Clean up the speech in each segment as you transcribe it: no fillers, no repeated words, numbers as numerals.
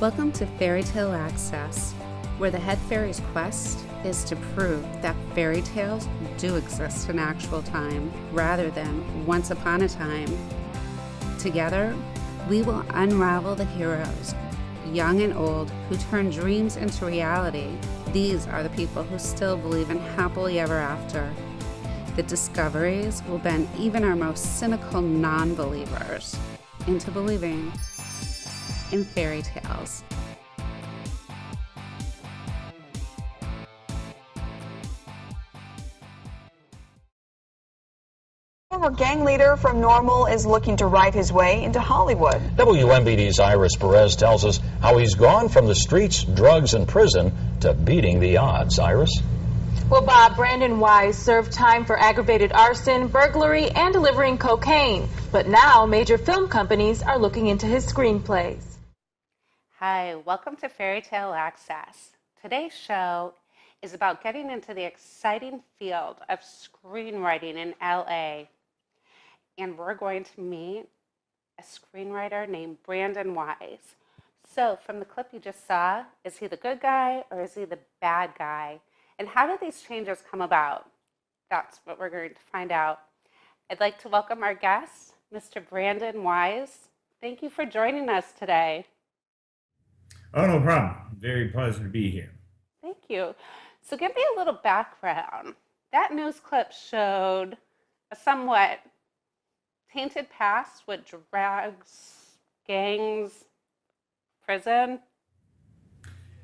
Welcome to Fairy Tale Access, where the head fairy's quest is to prove that fairy tales do exist in actual time rather than once upon a time. Together, we will unravel the heroes, young and old, who turn dreams into reality. These are the people who still believe in happily ever after. The discoveries will bend even our most cynical non-believers into believing in fairy tales. Former gang leader from Normal is looking to write his way into Hollywood. WMBD's Iris Perez tells us how he's gone from the streets, drugs, and prison to beating the odds. Iris? Well, Bob, Brandon Wise served time for aggravated arson, burglary, and delivering cocaine. But now major film companies are looking into his screenplays. Hi, welcome to Fairy Tale Access. Today's show is about getting into the exciting field of screenwriting in LA. And we're going to meet a screenwriter named Brandon Wise. So from the clip you just saw, is he the good guy or is he the bad guy? And how do these changes come about? That's what we're going to find out. I'd like to welcome our guest, Mr. Brandon Wise. Thank you for joining us today. Oh, no problem. Very pleasure to be here. Thank you. So give me a little background. That news clip showed a somewhat tainted past with drugs, gangs, prison.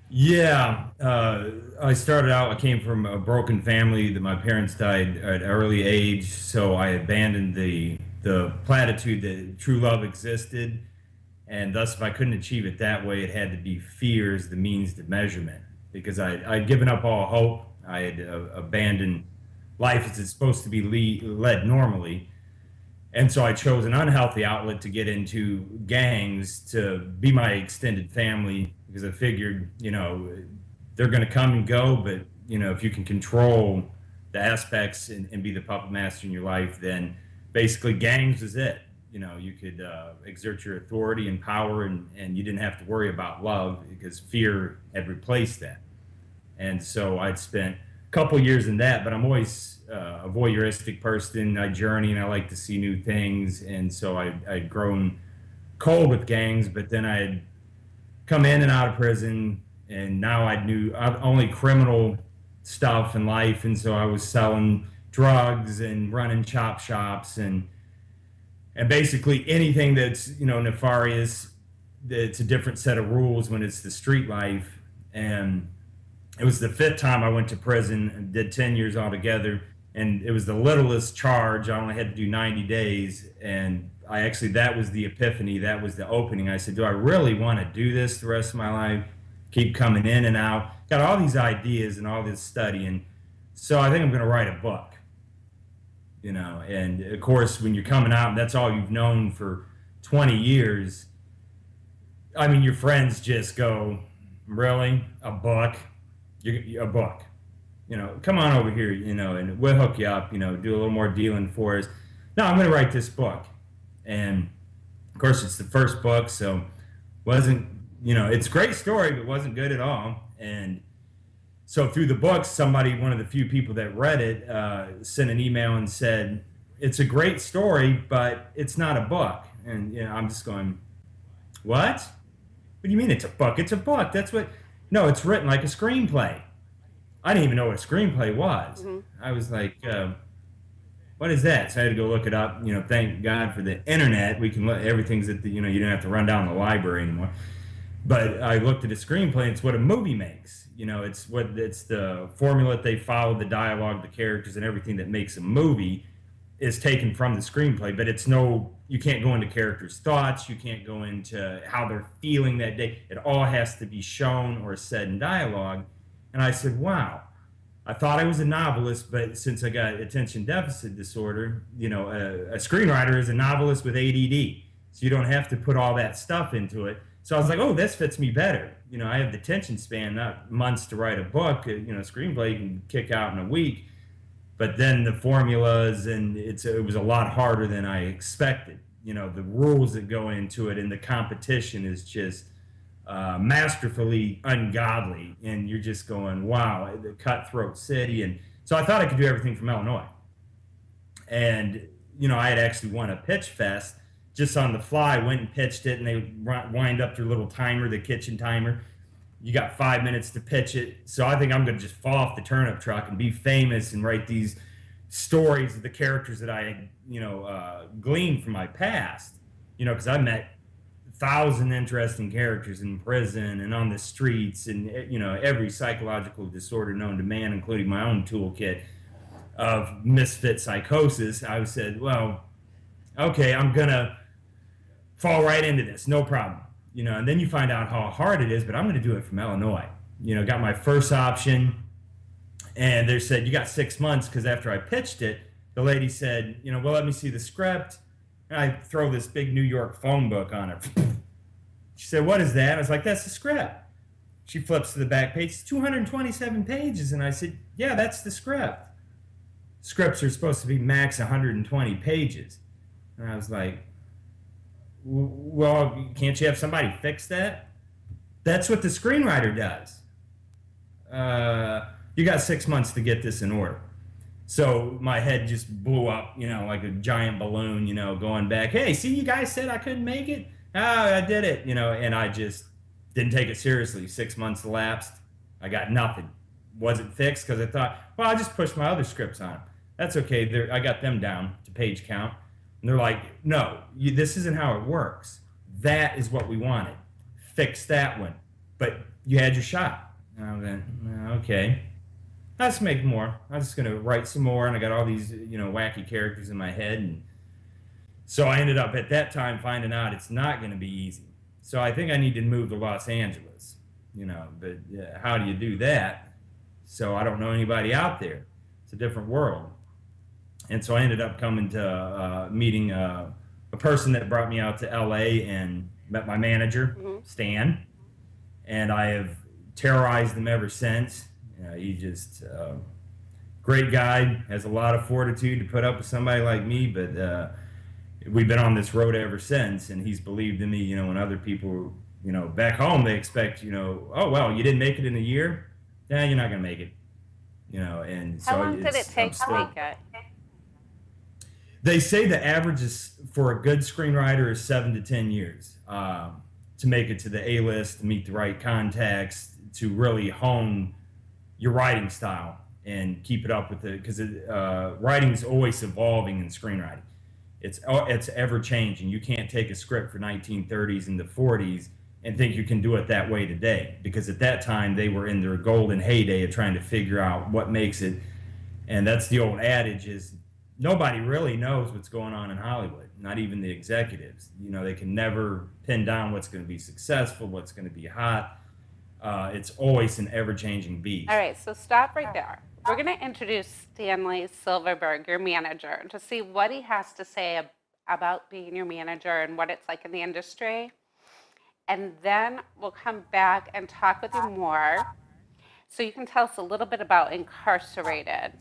Yeah, I started out, I came from a broken family that my parents died at an early age, so I abandoned the platitude that true love existed, and thus if I couldn't achieve it that way, it had to be fear as the means to measurement, because I'd given up all hope. I had abandoned life as it's supposed to be led normally, and so I chose an unhealthy outlet to get into gangs to be my extended family, because I figured, they're going to come and go, but, if you can control the aspects and be the puppet master in your life, then basically gangs is it. You could exert your authority and power, and you didn't have to worry about love because fear had replaced that. And so I'd spent a couple years in that, but I'm always a voyeuristic person. I journey and I like to see new things. And so I'd grown cold with gangs, but then I'd come in and out of prison, and now I knew only criminal stuff in life. And so I was selling drugs and running chop shops and basically anything that's, nefarious. It's a different set of rules when it's the street life. And it was the 5th time I went to prison and did 10 years altogether. And it was the littlest charge. I only had to do 90 days. And that was the epiphany. That was the opening. I said, do I really want to do this the rest of my life? Keep coming in and out. Got all these ideas and all this studying. So I think I'm going to write a book. And of course, when you're coming out, and that's all you've known for 20 years. I mean, your friends just go, really? A book? A book? Come on over here, and we'll hook you up, do a little more dealing for us. No, I'm going to write this book. And of course, it's the first book, so wasn't, it's a great story, but wasn't good at all. And so through the book, one of the few people that read it, sent an email and said, it's a great story, but it's not a book. And I'm just going, what? What do you mean it's a book? It's a book. No, it's written like a screenplay. I didn't even know what a screenplay was. Mm-hmm. I was like, what is that? So I had to go look it up. Thank God for the internet. We can look, everything's at the, you don't have to run down the library anymore. But I looked at a screenplay, and it's what a movie makes. It's the formula that they follow, the dialogue, the characters, and everything that makes a movie is taken from the screenplay. But you can't go into characters' thoughts. You can't go into how they're feeling that day. It all has to be shown or said in dialogue. And I said, wow. I thought I was a novelist, but since I got attention deficit disorder, a screenwriter is a novelist with ADD. So you don't have to put all that stuff into it. So I was like, oh, this fits me better. I have the attention span, not months to write a book. A screenplay you can kick out in a week. But then the formulas, and it was a lot harder than I expected. The rules that go into it and the competition is just masterfully ungodly, and you're just going, wow, the cutthroat city. And so I thought I could do everything from Illinois. And, I had actually won a pitch fest just on the fly, went and pitched it, and they wind up their little timer, the kitchen timer. You got 5 minutes to pitch it. So I think I'm going to just fall off the turnip truck and be famous and write these stories of the characters that I, gleaned from my past, because I met 1,000 interesting characters in prison and on the streets, and every psychological disorder known to man, including my own toolkit of misfit psychosis. I said, well, okay, I'm gonna fall right into this, no problem, and then you find out how hard it is, but I'm gonna do it from Illinois. Got my first option, and they said, you got 6 months, because after I pitched it, the lady said, well, let me see the script. I throw this big New York phone book on her. She said, what is that? I was like, that's the script. She flips to the back page. It's 227 pages. And I said, yeah, that's the script. Scripts are supposed to be max 120 pages. And I was like, well, can't you have somebody fix that? That's what the screenwriter does. You got 6 months to get this in order. So my head just blew up, like a giant balloon, going back. Hey, see, you guys said I couldn't make it? Oh, I did it, and I just didn't take it seriously. 6 months elapsed. I got nothing. Wasn't fixed because I thought, well, I'll just push my other scripts on them. That's okay. I got them down to page count. And they're like, no, this isn't how it works. That is what we wanted. Fix that one. But you had your shot. And I went, okay. Let's make more. I'm just going to write some more, and I got all these, wacky characters in my head, and so I ended up at that time finding out it's not going to be easy. So I think I need to move to Los Angeles, but how do you do that? So I don't know anybody out there. It's a different world. And so I ended up coming to meeting a person that brought me out to LA and met my manager, Stan, and I have terrorized him ever since. He just great guy, has a lot of fortitude to put up with somebody like me, but we've been on this road ever since, and he's believed in me, when other people, back home, they expect, oh, well, you didn't make it in a year? Yeah, you're not going to make it, and so how long did it take to make it? They say the average is for a good screenwriter is 7 to 10 years to make it to the A-list, to meet the right contacts, to really hone your writing style and keep it up with it, because writing is always evolving in screenwriting. It's ever changing. You can't take a script for 1930s and the 40s and think you can do it that way today, because at that time they were in their golden heyday of trying to figure out what makes it. And that's the old adage is nobody really knows what's going on in Hollywood, not even the executives. They can never pin down what's going to be successful, what's going to be hot. It's always an ever-changing beast. All right, so stop right there. We're going to introduce Stanley Silverberg, your manager, to see what he has to say about being your manager and what it's like in the industry. And then we'll come back and talk with you more so you can tell us a little bit about Incarcerated.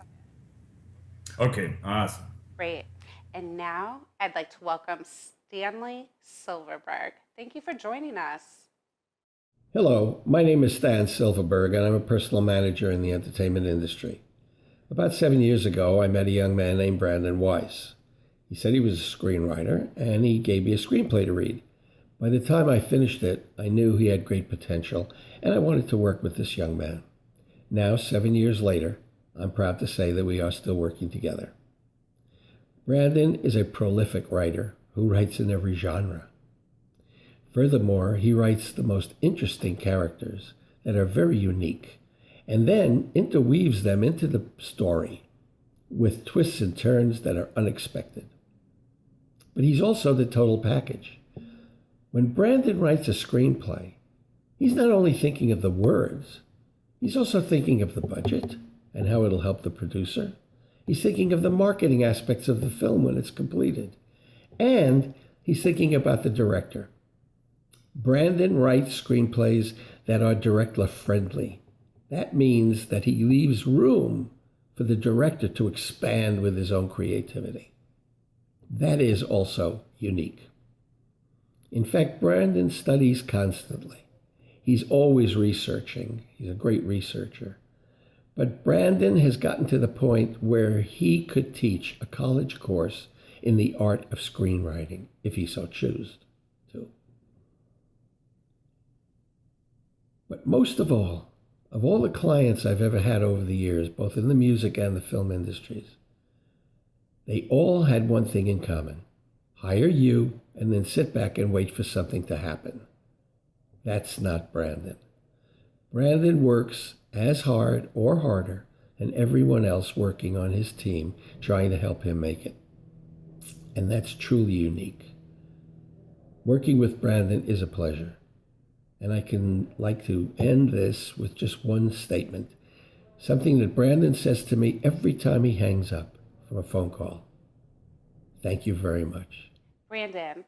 Okay, awesome. Great. And now I'd like to welcome Stanley Silverberg. Thank you for joining us. Hello, my name is Stan Silverberg, and I'm a personal manager in the entertainment industry. About 7 years ago, I met a young man named Brandon Weiss. He said he was a screenwriter, and he gave me a screenplay to read. By the time I finished it, I knew he had great potential, and I wanted to work with this young man. Now, 7 years later, I'm proud to say that we are still working together. Brandon is a prolific writer who writes in every genre. Furthermore, he writes the most interesting characters that are very unique, and then interweaves them into the story with twists and turns that are unexpected. But he's also the total package. When Brandon writes a screenplay, he's not only thinking of the words, he's also thinking of the budget and how it'll help the producer. He's thinking of the marketing aspects of the film when it's completed. And he's thinking about the director. Brandon writes screenplays that are director-friendly. That means that he leaves room for the director to expand with his own creativity. That is also unique. In fact, Brandon studies constantly. He's always researching. He's a great researcher. But Brandon has gotten to the point where he could teach a college course in the art of screenwriting, if he so chooses to. But most of all the clients I've ever had over the years, both in the music and the film industries, they all had one thing in common: hire you and then sit back and wait for something to happen. That's not Brandon. Brandon works as hard or harder than everyone else working on his team trying to help him make it. And that's truly unique. Working with Brandon is a pleasure. And I can like to end this with just one statement, something that Brandon says to me every time he hangs up from a phone call. Thank you very much. Brandon,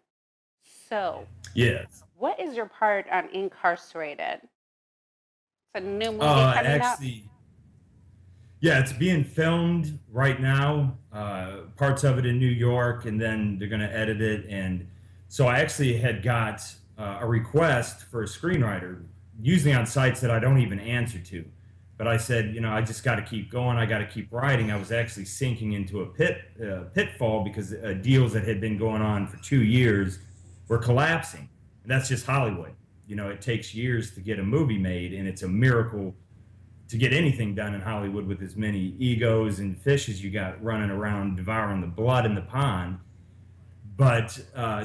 so Yes. what is your part on Incarcerated? It's a new movie coming out. Yeah, it's being filmed right now. Parts of it in New York, and then they're going to edit it. And so I actually had got a request for a screenwriter, usually on sites that I don't even answer to. But I said, I just got to keep going. I got to keep writing. I was actually sinking into a pitfall because deals that had been going on for 2 years were collapsing. And that's just Hollywood. It takes years to get a movie made, and it's a miracle to get anything done in Hollywood with as many egos and fishes you got running around devouring the blood in the pond. But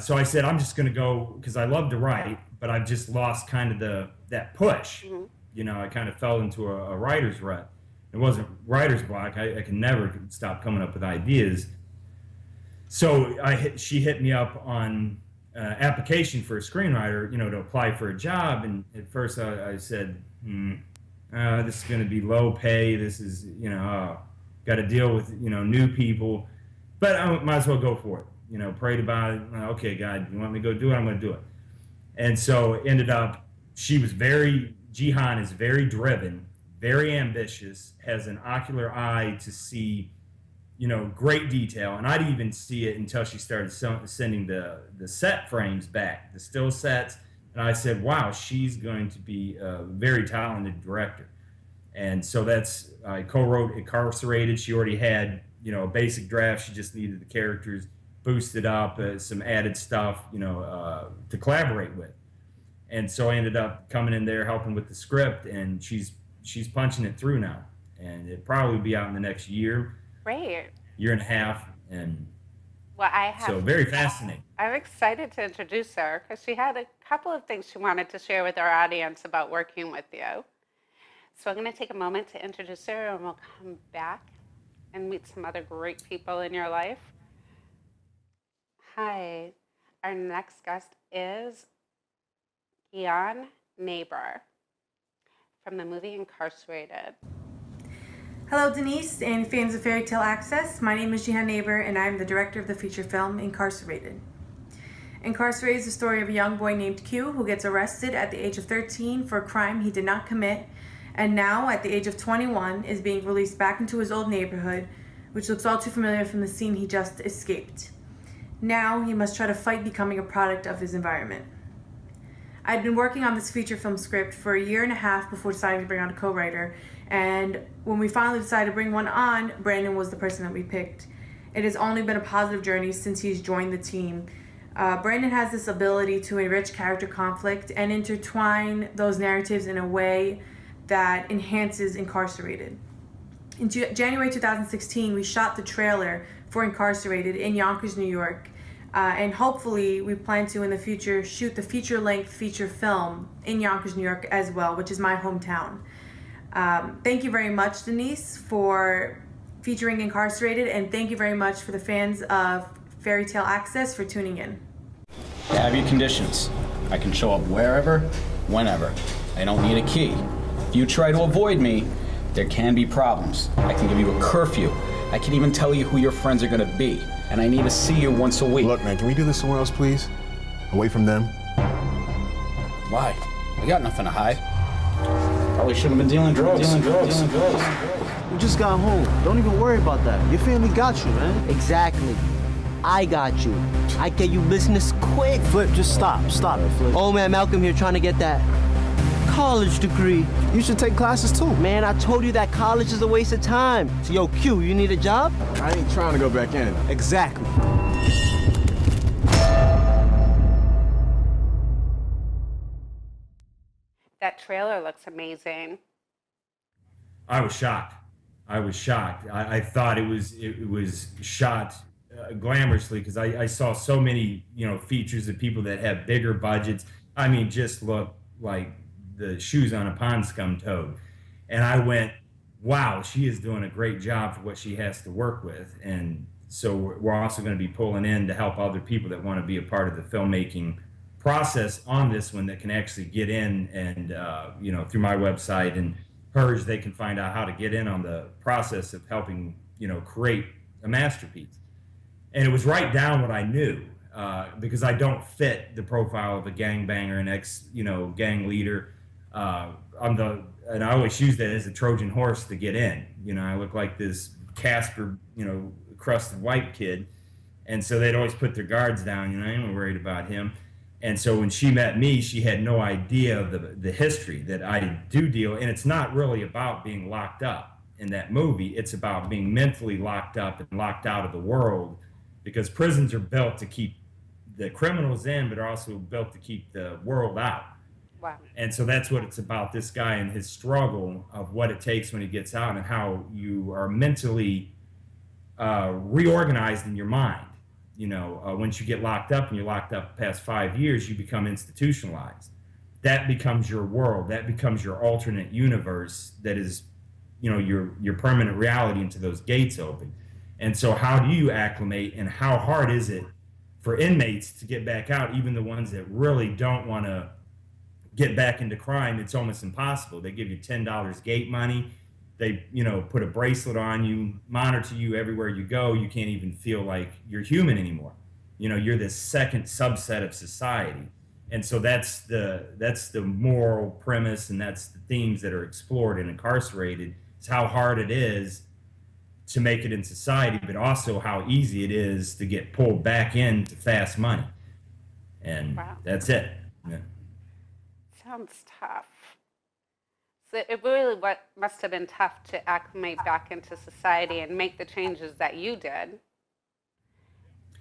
so I said, I'm just going to go, because I love to write, but I've just lost kind of that push. Mm-hmm. I kind of fell into a writer's rut. It wasn't writer's block. I can never stop coming up with ideas. So she hit me up on application for a screenwriter, to apply for a job. And at first I said, this is going to be low pay. This is, got to deal with, new people. But I might as well go for it. Prayed about it. Okay, God, you want me to go do it? I'm going to do it. And so ended up, Jihan is very driven, very ambitious, has an ocular eye to see, great detail. And I didn't even see it until she started sending the set frames back, the still sets. And I said, wow, she's going to be a very talented director. And so I co-wrote Incarcerated. She already had, a basic draft. She just needed the characters boosted up, some added stuff, to collaborate with. And so I ended up coming in there, helping with the script, and she's punching it through now. And it'll probably be out in the next year. Great. Year and a half. And well, so very fascinating. I'm excited to introduce her because she had a couple of things she wanted to share with our audience about working with you. So I'm going to take a moment to introduce her, and we'll come back and meet some other great people in your life. Hi, our next guest is ℋead ℱairy from the movie Incarcerated. Hello Denise and fans of Fairy Tale Access. My name is ℋead ℱairy and I'm the director of the feature film Incarcerated. Incarcerated is the story of a young boy named Q who gets arrested at the age of 13 for a crime he did not commit, and now at the age of 21 is being released back into his old neighborhood, which looks all too familiar from the scene he just escaped. Now he must try to fight becoming a product of his environment. I'd been working on this feature film script for 1.5 years before deciding to bring on a co-writer, and when we finally decided to bring one on, Brandon was the person that we picked. It has only been a positive journey since he's joined the team. Brandon has this ability to enrich character conflict and intertwine those narratives in a way that enhances Incarcerated. In January 2016, we shot the trailer for Incarcerated in Yonkers, New York. And hopefully we plan to in the future shoot the feature-length feature film in Yonkers, New York as well, which is my hometown. Thank you very much, Denise, for featuring Incarcerated, and thank you very much for the fans of Fairy Tale Access for tuning in. I have your conditions. I can show up wherever, whenever. I don't need a key. If you try to avoid me, there can be problems. I can give you a curfew. I can even tell you who your friends are gonna be. And I need to see you once a week. Look, man, can we do this somewhere else, please? Away from them? Why? I got nothing to hide. Probably shouldn't have been dealing drugs. You just got home. Don't even worry about that. Your family got you, man. Exactly. I got you. I get you business quick. Flip, just stop. Stop it, Flip. Oh man, Malcolm here trying to get that college degree. You should take classes too. Man, I told you that college is a waste of time. So, yo, Q, you need a job? I ain't trying to go back in. Exactly. That trailer looks amazing. I was shocked. I thought it was shot glamorously because I saw so many features of people that have bigger budgets. I mean, just look like the shoes on a pond scum toad, and I went, wow, she is doing a great job for what she has to work with. And so we're also going to be pulling in to help other people that want to be a part of the filmmaking process on this one, that can actually get in and through my website and hers, they can find out how to get in on the process of helping create a masterpiece. And it was right down what I knew, because I don't fit the profile of a gangbanger and gang leader. And I always use that as a Trojan horse to get in. I look like this Casper crusted white kid, and so they'd always put their guards down. I ain't worried about him. And so when she met me, she had no idea of the history that I do deal. And it's not really about being locked up in that movie. It's about being mentally locked up and locked out of the world, because prisons are built to keep the criminals in, but are also built to keep the world out. Wow. And so that's what it's about, this guy and his struggle of what it takes when he gets out, and how you are mentally reorganized in your mind. Once you get locked up, and you're locked up past 5 years, you become institutionalized. That becomes your world. That becomes your alternate universe. That is, your permanent reality until those gates open. And so how do you acclimate, and how hard is it for inmates to get back out, even the ones that really don't want to get back into crime? It's almost impossible. They give you $10 gate money. They, put a bracelet on you, monitor you everywhere you go. You can't even feel like you're human anymore. You're this second subset of society. And so that's the moral premise, and that's the themes that are explored in Incarcerated. It's how hard it is to make it in society, but also how easy it is to get pulled back into fast money. And wow. That's it. Yeah. Sounds tough. So it really must have been tough to acclimate back into society and make the changes that you did.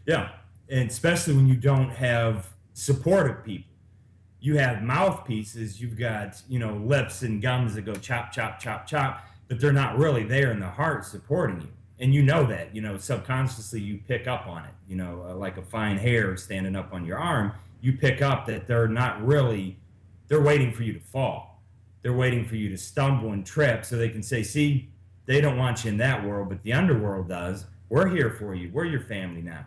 Yeah, and especially when you don't have supportive people. You have mouthpieces, you've got, lips and gums that go chop, chop, chop, chop, but they're not really there in the heart supporting you. And that, subconsciously you pick up on it, like a fine hair standing up on your arm. You pick up that they're not really, they're waiting for you to fall. They're waiting for you to stumble and trip so they can say, see, they don't want you in that world, but the underworld does. We're here for you. We're your family now.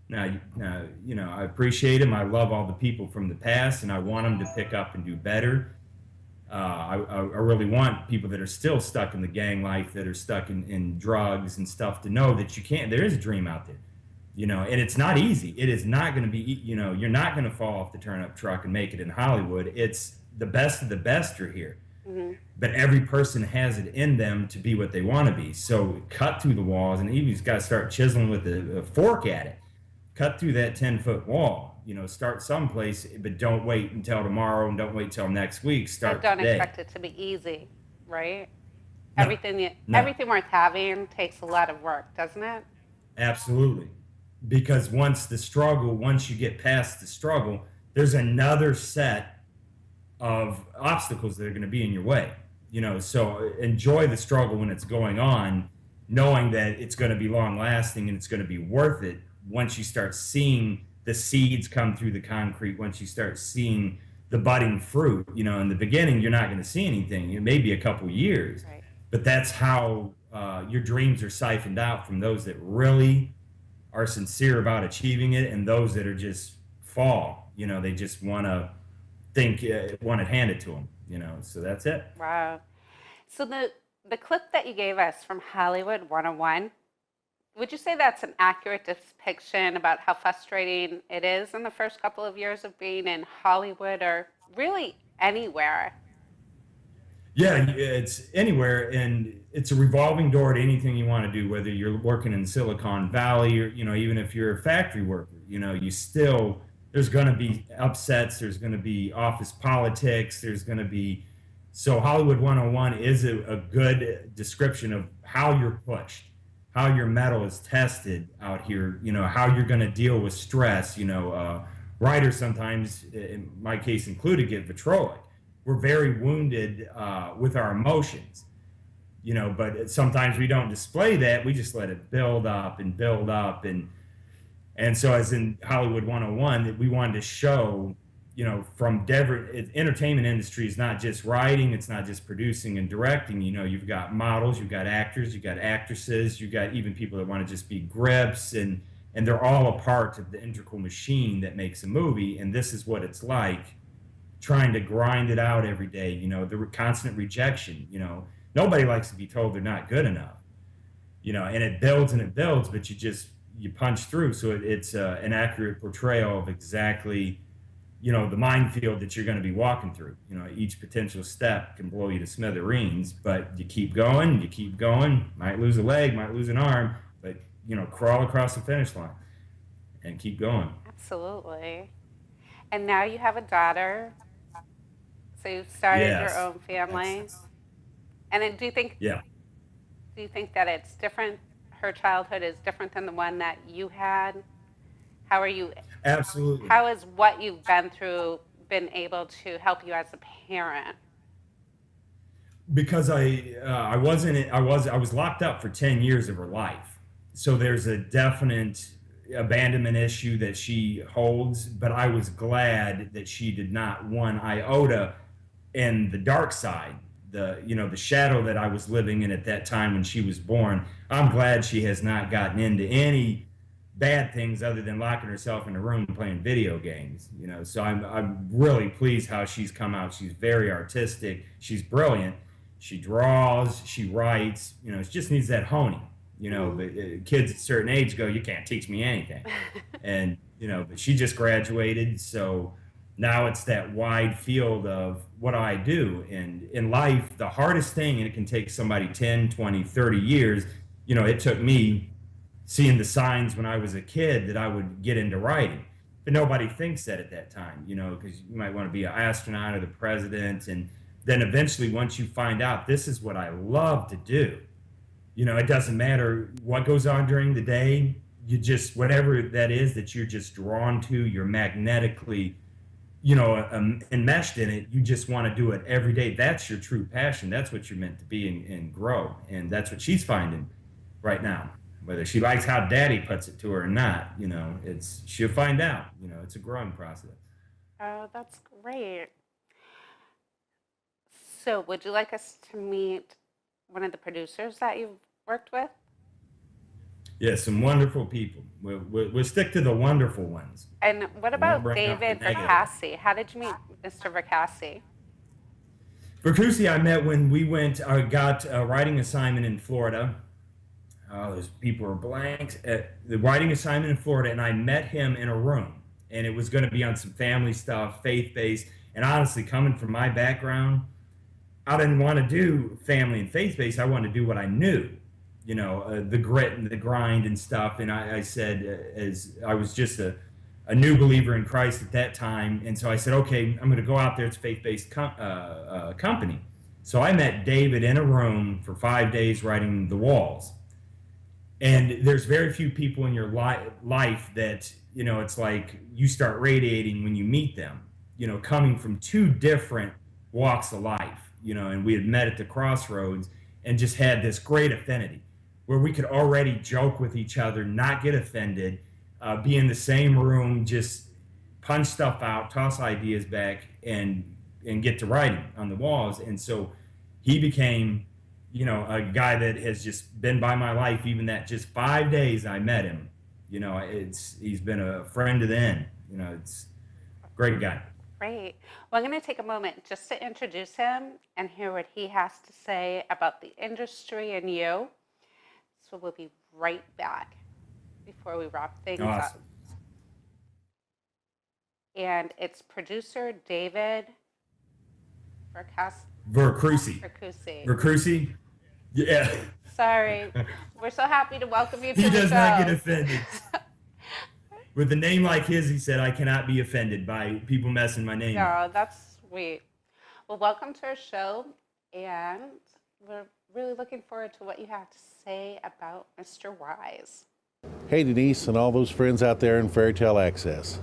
Now, I appreciate them. I love all the people from the past, and I want them to pick up and do better. I really want people that are still stuck in the gang life, that are stuck in drugs and stuff, to know that there is a dream out there. And it's not easy. It is not going to be, you're not going to fall off the turnip truck and make it in Hollywood. It's the best of the best are here. Mm-hmm. But every person has it in them to be what they want to be. So cut through the walls, and you've got to start chiseling with a fork at it. Cut through that 10-foot wall. Start someplace, but don't wait until tomorrow, and don't wait till next week. Start don't today. Expect it to be easy, right? No, everything worth having takes a lot of work, doesn't it? Absolutely. Because once you get past the struggle, there's another set of obstacles that are going to be in your way. So enjoy the struggle when it's going on, knowing that it's going to be long lasting and it's going to be worth it once you start seeing the seeds come through the concrete, once you start seeing the budding fruit. In the beginning, you're not going to see anything. It may be a couple years, right. But that's how your dreams are siphoned out from those that really are sincere about achieving it, and those that are just fall. They just want to want it handed to them, so that's it. Wow. So the clip that you gave us from Hollywood 101, would you say that's an accurate depiction about how frustrating it is in the first couple of years of being in Hollywood, or really anywhere? Yeah, it's anywhere, and it's a revolving door to anything you want to do, whether you're working in Silicon Valley or, even if you're a factory worker, you still there's going to be upsets, there's going to be office politics, there's going to be, so Hollywood 101 is a good description of how you're pushed, how your metal is tested out here, how you're going to deal with stress. Writers sometimes, in my case included, get vitriolic. We're very wounded with our emotions, but sometimes we don't display that. We just let it build up and build up. And so as in Hollywood 101, we wanted to show, from entertainment industry is not just writing, it's not just producing and directing. You've got models, you've got actors, you've got actresses, you've got even people that want to just be grips, and they're all a part of the integral machine that makes a movie. And this is what it's like trying to grind it out every day. The constant rejection. Nobody likes to be told they're not good enough. And it builds, but you punch through. So it's an accurate portrayal of exactly, the minefield that you're going to be walking through. Each potential step can blow you to smithereens, but you keep going, might lose a leg, might lose an arm, but, crawl across the finish line and keep going. Absolutely. And now you have a daughter, so you've started Yes. your own family. And then do you think that it's different? Her childhood is different than the one that you had? How are you? Absolutely. How has what you've been through been able to help you as a parent? Because I was locked up for 10 years of her life. So there's a definite abandonment issue that she holds, but I was glad that she did not one iota in the dark side, the shadow that I was living in at that time when she was born. I'm glad she has not gotten into any bad things other than locking herself in a room and playing video games. So I'm really pleased how she's come out. She's very artistic. She's brilliant. She draws, she writes, it just needs that honing. But kids at a certain age go, you can't teach me anything. And, but she just graduated. So now it's that wide field of what I do. And in life, the hardest thing, and it can take somebody 10, 20, 30 years, it took me seeing the signs when I was a kid that I would get into writing. But nobody thinks that at that time, because you might want to be an astronaut or the president. And then eventually, once you find out this is what I love to do, it doesn't matter what goes on during the day. You just, whatever that is that you're just drawn to, you're magnetically, enmeshed in it. You just want to do it every day. That's your true passion. That's what you're meant to be and grow. And that's what she's finding right now. Whether she likes how daddy puts it to her or not, she'll find out. It's a growing process. Oh, that's great. So would you like us to meet one of the producers that you've worked with? Yeah, some wonderful people. We'll stick to the wonderful ones. And what about bring up the David negative. Vercassi? How did you meet Mr. Vercassi? Vercassi, I met when I got a writing assignment in Florida. Those people are blanks. The writing assignment in Florida, and I met him in a room. And it was going to be on some family stuff, faith-based. And honestly, coming from my background, I didn't want to do family and faith-based. I wanted to do what I knew, the grit and the grind and stuff. And I said, as I was just a new believer in Christ at that time. And so I said, okay, I'm going to go out there. It's a faith-based company. So I met David in a room for 5 days writing the walls. And there's very few people in your life that, it's like you start radiating when you meet them, coming from two different walks of life. And we had met at the crossroads and just had this great affinity where we could already joke with each other, not get offended, be in the same room, just punch stuff out, toss ideas back, and get to writing on the walls. And so he became, a guy that has just been by my life, even that just 5 days I met him. He's been a friend to the end. It's a great guy. Great. Well, I'm going to take a moment just to introduce him and hear what he has to say about the industry and you. So we'll be right back before we wrap things up. And it's producer David Vercassi. Yeah. Sorry. We're so happy to welcome you to He the show. does not get offended. with a name like his, he said, I cannot be offended by people messing my name up. No, that's sweet. Well, welcome to our show, and we're really looking forward to what you have to say about Mr. Wise. Hey, Denise, and all those friends out there in Fairy Tale Access.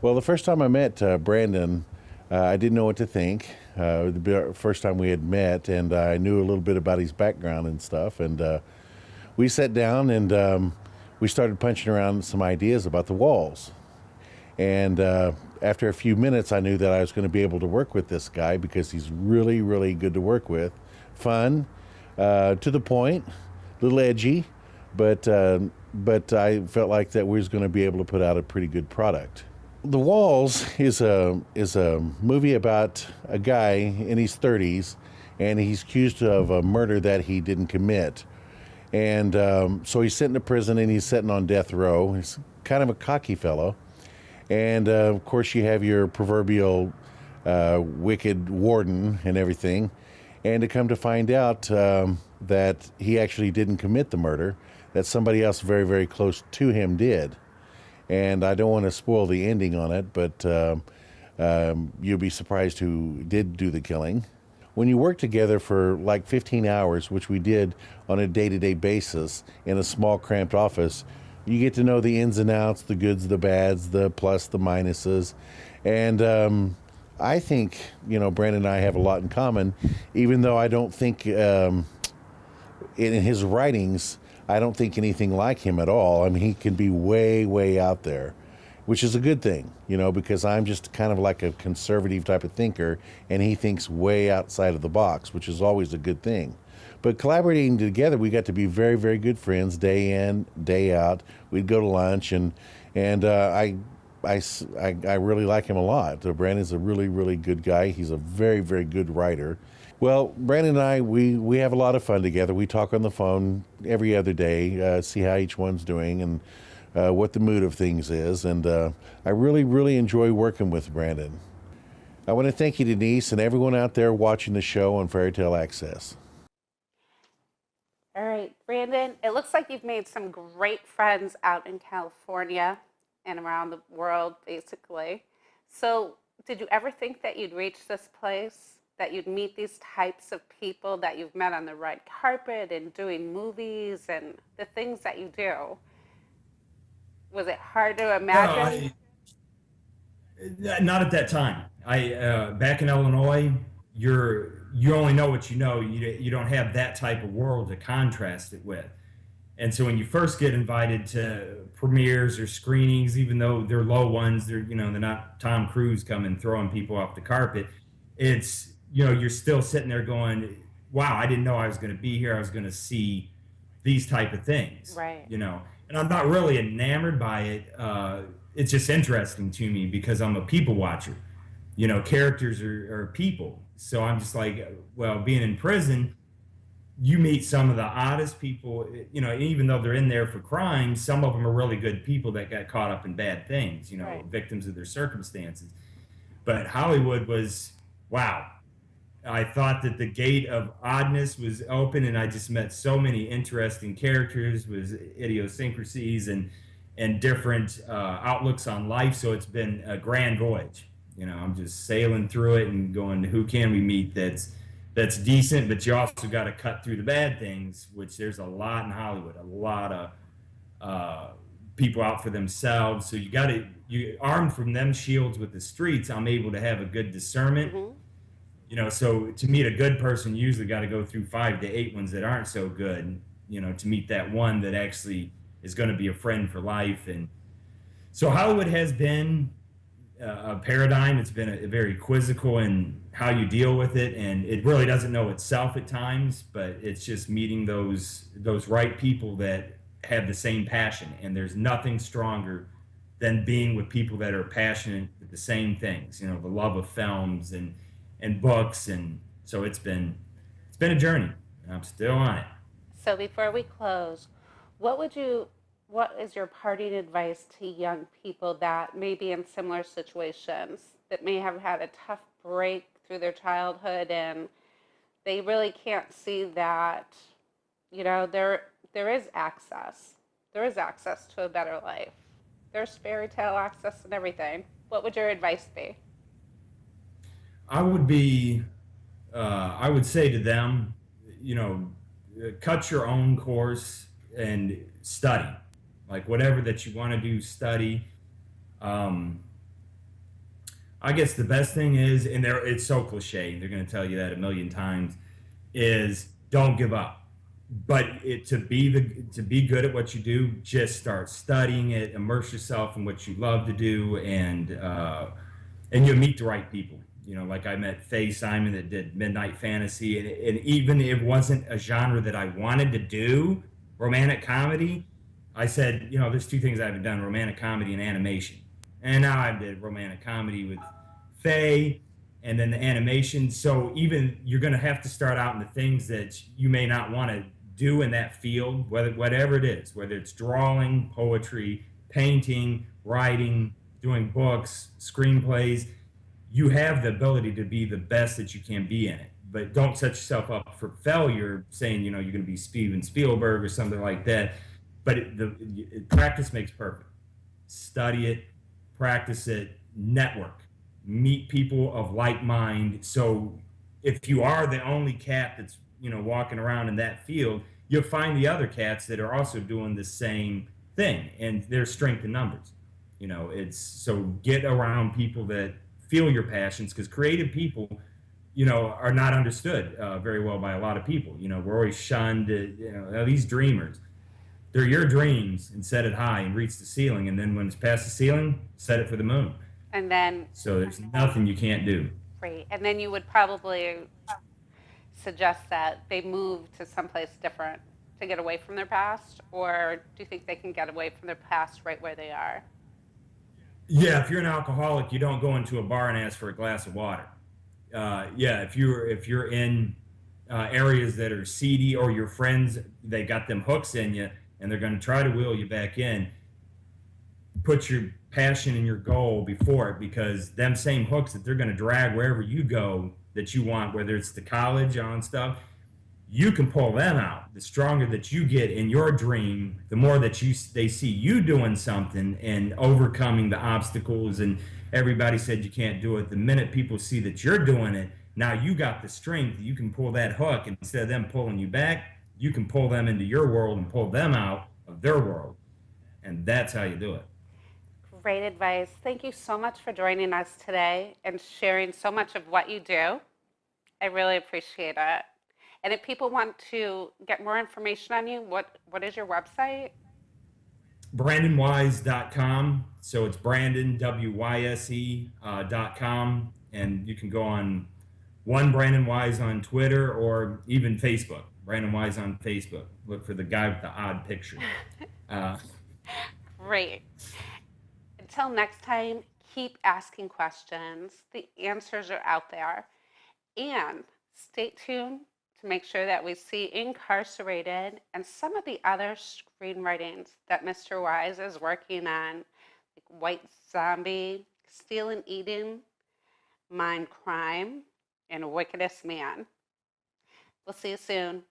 Well, the first time I met Brandon, I didn't know what to think. The first time we had met, and I knew a little bit about his background and stuff, and we sat down and we started punching around some ideas about the walls. And after a few minutes, I knew that I was going to be able to work with this guy because he's really, really good to work with. Fun, to the point, a little edgy, but I felt like that we was going to be able to put out a pretty good product. The Walls is a movie about a guy in his 30s, and he's accused of a murder that he didn't commit. And so he's sent to prison, and he's sitting on death row. He's kind of a cocky fellow. And of course, you have your proverbial wicked warden and everything. And to come to find out that he actually didn't commit the murder, that somebody else very, very close to him did. And I don't want to spoil the ending on it, but you'll be surprised who did do the killing. When you work together for like 15 hours, which we did on a day-to-day basis in a small, cramped office, you get to know the ins and outs, the goods, the bads, the plus, the minuses. And I think, Brandon and I have a lot in common, even though I don't think in his writings, I don't think anything like him at all. I mean, he can be way, way out there, which is a good thing, because I'm just kind of like a conservative type of thinker, and he thinks way outside of the box, which is always a good thing. But collaborating together, we got to be very, very good friends, day in, day out. We'd go to lunch, and I really like him a lot. Brandon's a really, really good guy. He's a very, very good writer. Well, Brandon and I, we have a lot of fun together. We talk on the phone every other day, see how each one's doing and what the mood of things is. And I really, really enjoy working with Brandon. I want to thank you, Denise, and everyone out there watching the show on Fairy Tale Access. All right, Brandon, it looks like you've made some great friends out in California and around the world, basically. So did you ever think that you'd reach this place, that you'd meet these types of people that you've met on the red carpet and doing movies and the things that you do? Was it hard to imagine? No, not at that time. Back in Illinois, you only know what you know. You don't have that type of world to contrast it with. And so when you first get invited to premieres or screenings, even though they're low ones, they're not Tom Cruise coming throwing people off the carpet. It's you're still sitting there going, wow, I didn't know I was going to be here. I was going to see these type of things, right? And I'm not really enamored by it. It's just interesting to me because I'm a people watcher. Characters are people. So I'm just like, well, being in prison, you meet some of the oddest people, even though they're in there for crimes, some of them are really good people that got caught up in bad things, right. Victims of their circumstances. But Hollywood was, wow. I thought that the gate of oddness was open, and I just met so many interesting characters with idiosyncrasies and different outlooks on life. So it's been a grand voyage. I'm just sailing through it and going, who can we meet that's decent, but you also got to cut through the bad things, which there's a lot in Hollywood, a lot of people out for themselves. So you armed from them shields with the streets, I'm able to have a good discernment. Mm-hmm. So to meet a good person, usually got to go through 5 to 8 ones that aren't so good, to meet that one that actually is going to be a friend for life. And so Hollywood has been a paradigm. It's been a very quizzical in how you deal with it, and it really doesn't know itself at times, but it's just meeting those right people that have the same passion. And there's nothing stronger than being with people that are passionate with the same things, the love of films and books. And so it's been a journey, and I'm still on it. So before we close, what is your parting advice to young people that may be in similar situations, that may have had a tough break through their childhood, and they really can't see that, there is access to a better life? There's fairy tale access and everything. What would your advice be? I would be, I would say to them, you know, cut your own course and study. Like whatever that you want to do, study. Um, I guess the best thing is, and it's so cliche, they're going to tell you that a million times, is don't give up. But to be good at what you do, just start studying it, immerse yourself in what you love to do, and you'll meet the right people. You know, like I met Faye Simon that did Midnight Fantasy, and even if it wasn't a genre that I wanted to do, romantic comedy, I said, you know, there's two things I haven't done: romantic comedy and animation. And now I did romantic comedy with Faye, and then the animation. So even you're going to have to start out in the things that you may not want to do in that field, whatever it is, whether it's drawing, poetry, painting, writing, doing books, screenplays. You have the ability to be the best that you can be in it, but don't set yourself up for failure saying, you know, you're going to be Steven Spielberg or something like that. But practice makes perfect. Study it, practice it, network, meet people of like mind. So if you are the only cat that's, you know, walking around in that field, you'll find the other cats that are also doing the same thing, and there's strength in numbers. You know, it's so get around people that feel your passions, because creative people, you know, are not understood very well by a lot of people. You know, we're always shunned. You know, these dreamers, they're your dreams, and set it high and reach the ceiling, and then when it's past the ceiling, set it for the moon. And then, so there's nothing you can't do. Great. And then you would probably suggest that they move to someplace different to get away from their past, or do you think they can get away from their past right where they are? Yeah, if you're an alcoholic, you don't go into a bar and ask for a glass of water. Yeah, if you're in areas that are seedy, or your friends, they got them hooks in you and they're going to try to wheel you back in, put your passion and your goal before it, because them same hooks that they're going to drag wherever you go that you want, whether it's to college on stuff, you can pull them out. The stronger that you get in your dream, the more that they see you doing something and overcoming the obstacles, and everybody said you can't do it. The minute people see that you're doing it, now you got the strength, you can pull that hook, and instead of them pulling you back, you can pull them into your world and pull them out of their world. And that's how you do it. Great advice. Thank you so much for joining us today and sharing so much of what you do. I really appreciate it. And if people want to get more information on you, what is your website? BrandonWise.com. So it's Brandon, WYSE.com. And you can go on Brandon Wise on Twitter, or even Facebook. Brandon Wise on Facebook. Look for the guy with the odd picture. Great. Until next time, keep asking questions. The answers are out there. And stay tuned to make sure that we see Incarcerated and some of the other screenwritings that Mr. Wise is working on, like White Zombie, Stealing Eden, Mind Crime, and Wickedest Man. We'll see you soon.